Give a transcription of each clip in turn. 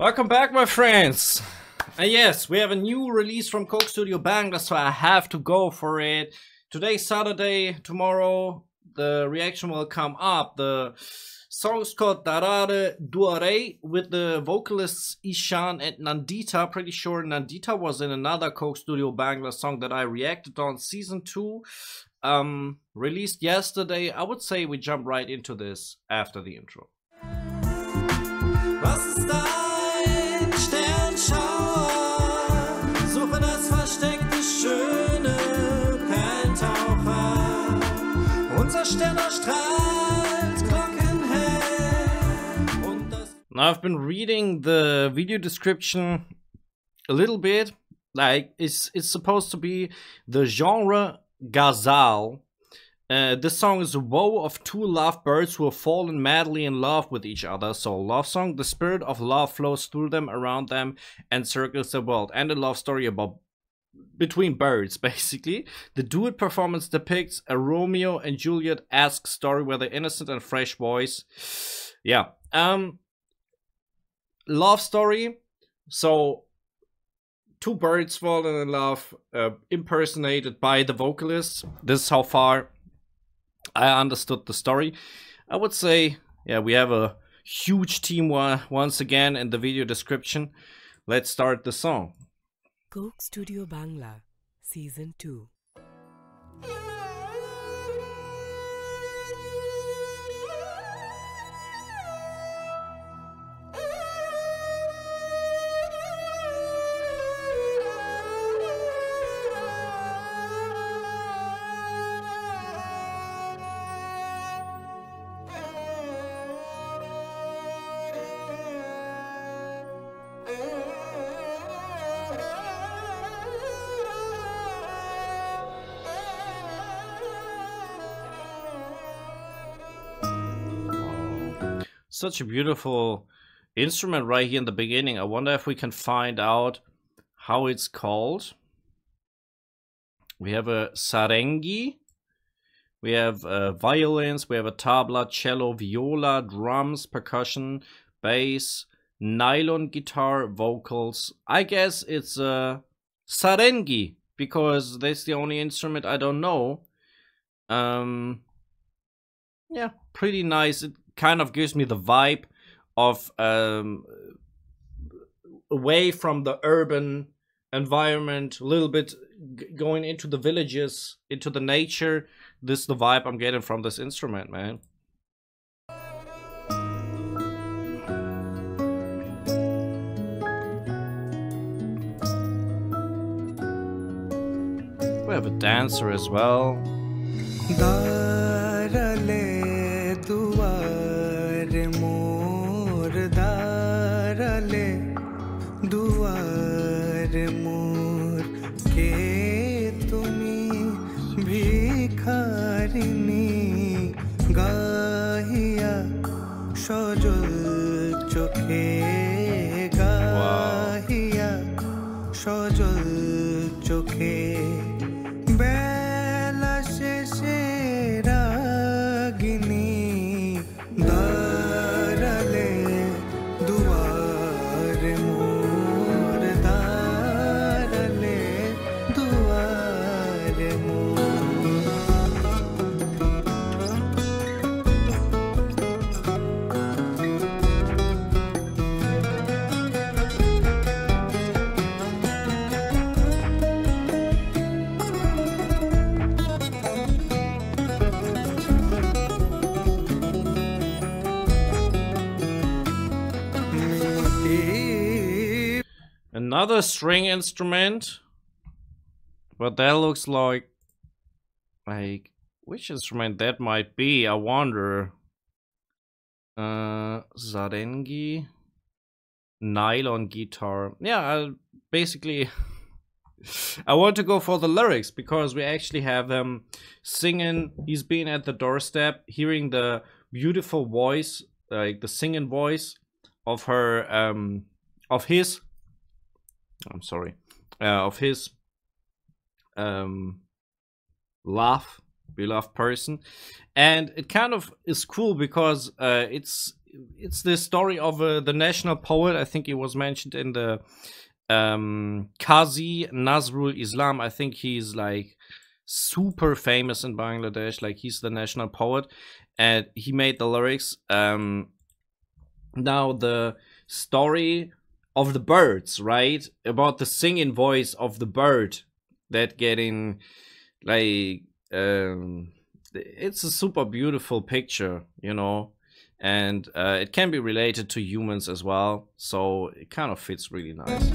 Welcome back, my friends. And yes, we have a new release from Coke Studio Bangla, so I have to go for it. Today's Saturday, tomorrow the reaction will come up. The song is called Darale Duaarey with the vocalists Ishaan and Nandita. Pretty sure Nandita was in another Coke Studio Bangla song that I reacted on, season 2. Released yesterday. I would say we jump right into this after the intro. Was ist ein Sternschauer? Suche das versteckte schöne Perltaucher. Unser Stern erstrahlt glockenhell. Und das Now I've been reading the video description a little bit. Like it's supposed to be the genre ghazal. This song is a woe of two lovebirds who have fallen madly in love with each other. So, love song, the spirit of love flows through them, around them, and circles the world. And a love story about between birds, basically. The duet performance depicts a Romeo and Juliet-esque story with an innocent and fresh voice. Yeah. Love story. So, two birds falling in love, impersonated by the vocalists. This is how far I understood the story. I would say, yeah, we have a huge team once again in the video description. Let's start the song. Coke Studio Bangla, Season 2. Such a beautiful instrument right here in the beginning. I wonder if we can find out how it's called. We have a sarengi, we have violins, we have a tabla, cello, viola, drums, percussion, bass, nylon guitar, vocals. I guess it's a sarengi because that's the only instrument I don't know. Yeah, pretty nice. It kind of gives me the vibe of away from the urban environment, a little bit going into the villages, into the nature. This is the vibe I'm getting from this instrument, man. We have a dancer as well. Darale Duaarey mor, Darale Duaarey mor, ke tumi bhikharini gahiya sojol chokhe, gahiya sojol chokhe. Another string instrument, but that looks like which instrument that might be, I wonder. Sarengi, nylon guitar. Yeah, basically I want to go for the lyrics because we actually have him singing. He's been at the doorstep, hearing the beautiful voice, like the singing voice of her, of his beloved person. And it kind of is cool because it's it's the story of the national poet. I think he was mentioned in the Qazi Nazrul Islam. I think he's like super famous in Bangladesh. Like he's the national poet, and he made the lyrics. Now the story of the birds, right? About the singing voice of the bird that getting like it's a super beautiful picture, you know, and it can be related to humans as well, so it kind of fits really nice.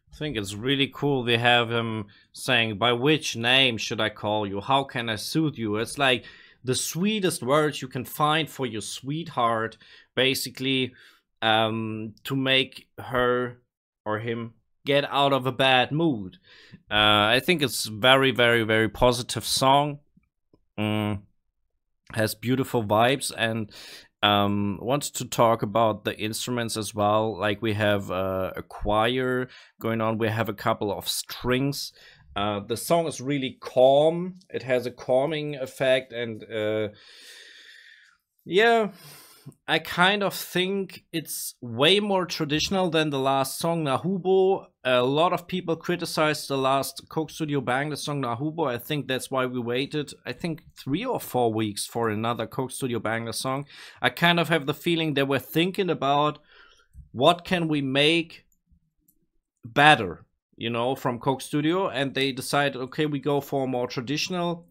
I think it's really cool. They have him saying, "By which name should I call you? How can I soothe you?" It's like the sweetest words you can find for your sweetheart, basically, to make her or him get out of a bad mood. I think it's very, very, very positive song. Has beautiful vibes, and wants to talk about the instruments as well. Like we have a choir going on, we have a couple of strings. The song is really calm, it has a calming effect, and yeah, I kind of think it's way more traditional than the last song, Nahubo. A lot of people criticized the last Coke Studio Bangla song, Nahubo. I think that's why we waited, I think 3 or 4 weeks for another Coke Studio Bangla song. I kind of have the feeling they were thinking about what can we make better, you know, from Coke Studio, and they decided, okay, we go for a more traditional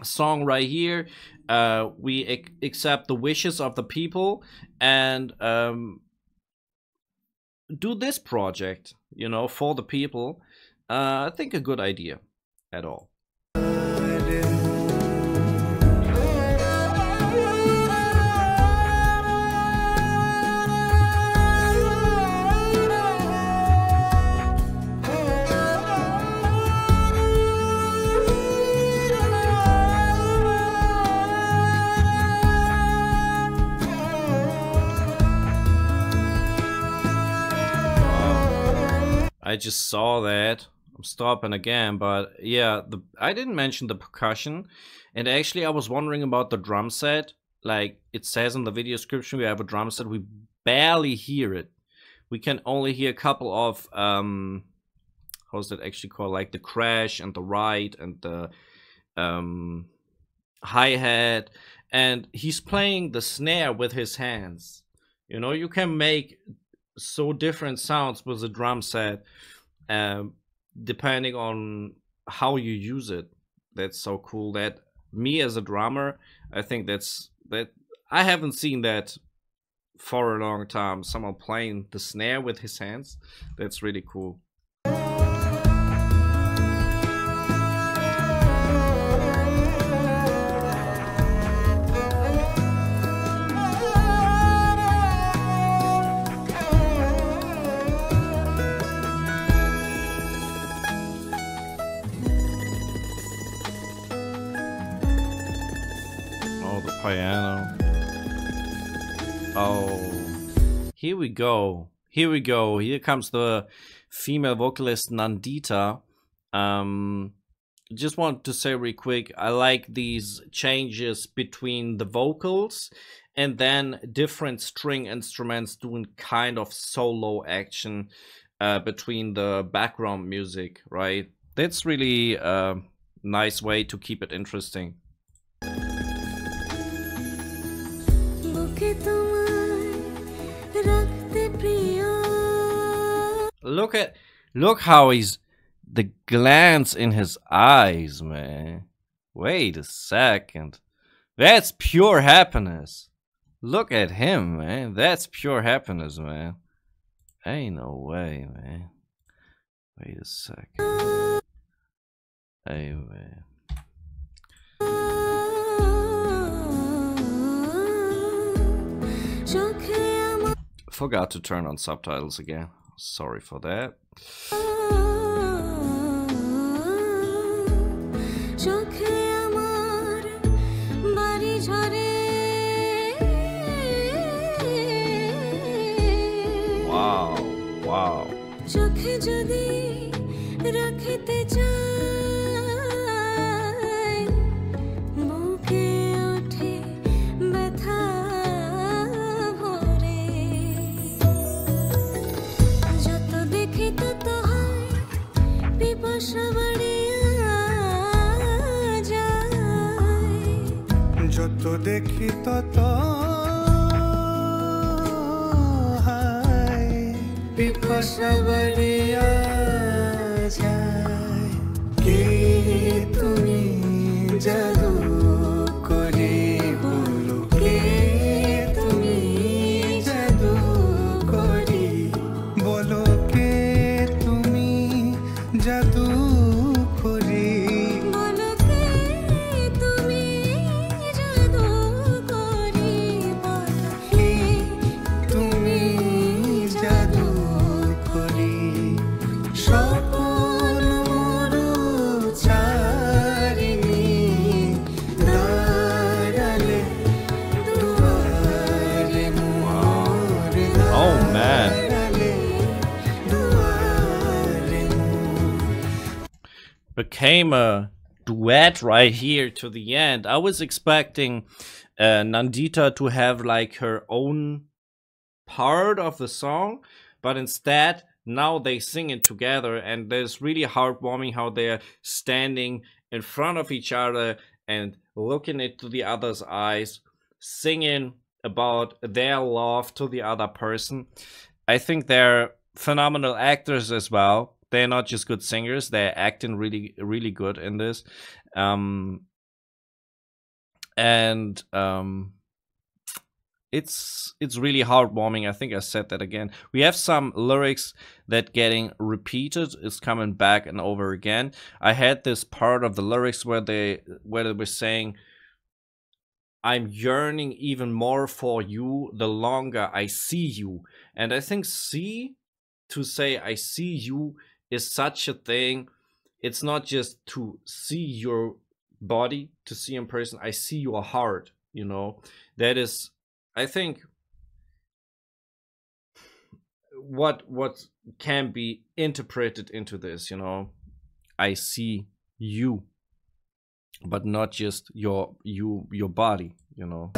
song right here. We accept the wishes of the people and do this project, you know, for the people. I think a good idea at all. I just saw that. I'm stopping again, but yeah, I didn't mention the percussion, and actually I was wondering about the drum set. Like it says in the video description, we have a drum set. We barely hear it. We can only hear a couple of how's that actually called? Like the crash and the ride and the hi-hat, and he's playing the snare with his hands. You know, you can make so different sounds with a drum set depending on how you use it. That's so cool. That me as a drummer, I think that I haven't seen that for a long time. Someone playing the snare with his hands. That's really cool. Piano. Oh, here we go. Here we go. Here comes the female vocalist Nandita. Just want to say real quick, I like these changes between the vocals and then different string instruments doing kind of solo action between the background music, right? That's really a nice way to keep it interesting. Look how he's the glance in his eyes, man. Wait a second. That's pure happiness. Look at him, man. That's pure happiness, man. Ain't no way, man. Wait a second. Hey, man. Forgot to turn on subtitles again. Sorry for that. Wow, wow. যত দেখি তত হায় পিপাসা বাড়িয়া যায় কে তুমি জাদু করে বলো কে তুমি জাদু করে বলো কে তুমি জাদু করে Became a duet right here to the end. I was expecting Nandita to have like her own part of the song, but instead now they sing it together, and there's really heartwarming how they're standing in front of each other and looking into the other's eyes, singing about their love to the other person. I think they're phenomenal actors as well. They're not just good singers, they're acting really, really good in this. It's really heartwarming. I think I said that again. We have some lyrics that getting repeated, is coming back and over again. I had this part of the lyrics where they were saying, I'm yearning even more for you the longer I see you. And I think to say I see you is such a thing. It's not just to see your body, to see in person. I see your heart, you know. That is, I think, what can be interpreted into this, you know. I see you, but not just your body, you know.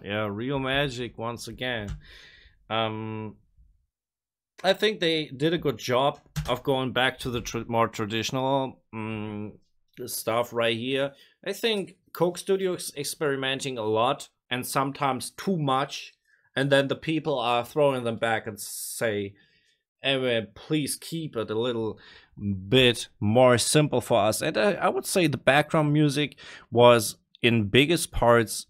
Yeah, real magic once again. I think they did a good job of going back to the more traditional stuff right here. I think Coke Studio is experimenting a lot and sometimes too much, and then the people are throwing them back and say, hey, please keep it a little bit more simple for us. And I would say the background music was in biggest parts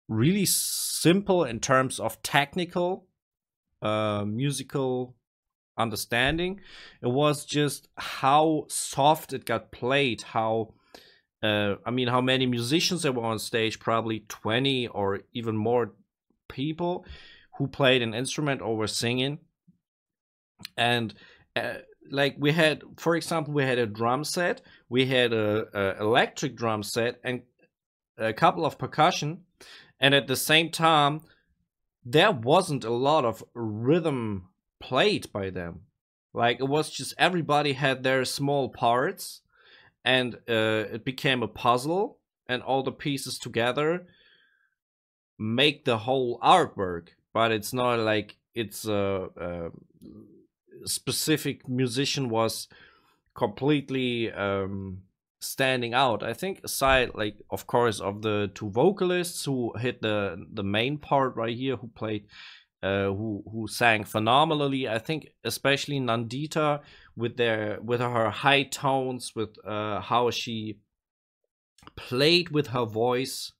really simple in terms of technical musical understanding. It was just how soft it got played, how I mean, how many musicians there were on stage, probably 20 or even more people who played an instrument or were singing. And like we had, for example, we had a drum set, we had a electric drum set, and a couple of percussion. And at the same time, there wasn't a lot of rhythm played by them. Like, it was just everybody had their small parts, and it became a puzzle, and all the pieces together make the whole artwork. But it's not like it's a specific musician was completely standing out. I think, aside, like, of course, of the two vocalists who hit the main part right here, who played who sang phenomenally. I think especially Nandita with her high tones, with how she played with her voice,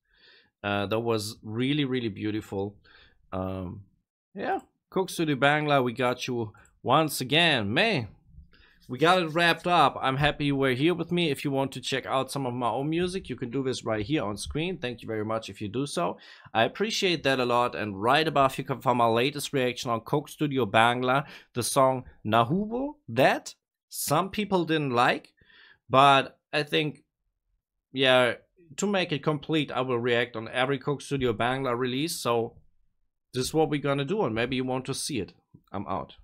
that was really, really beautiful. Yeah, Coke Studio Bangla, we got you once again, man. We got it wrapped up. I'm happy you were here with me. If you want to check out some of my own music, you can do this right here on screen. Thank you very much if you do so. I appreciate that a lot. And right above, you can find my latest reaction on Coke Studio Bangla, the song Nahubo, that some people didn't like. But I think, yeah, to make it complete, I will react on every Coke Studio Bangla release. So this is what we're gonna do, and maybe you want to see it. I'm out.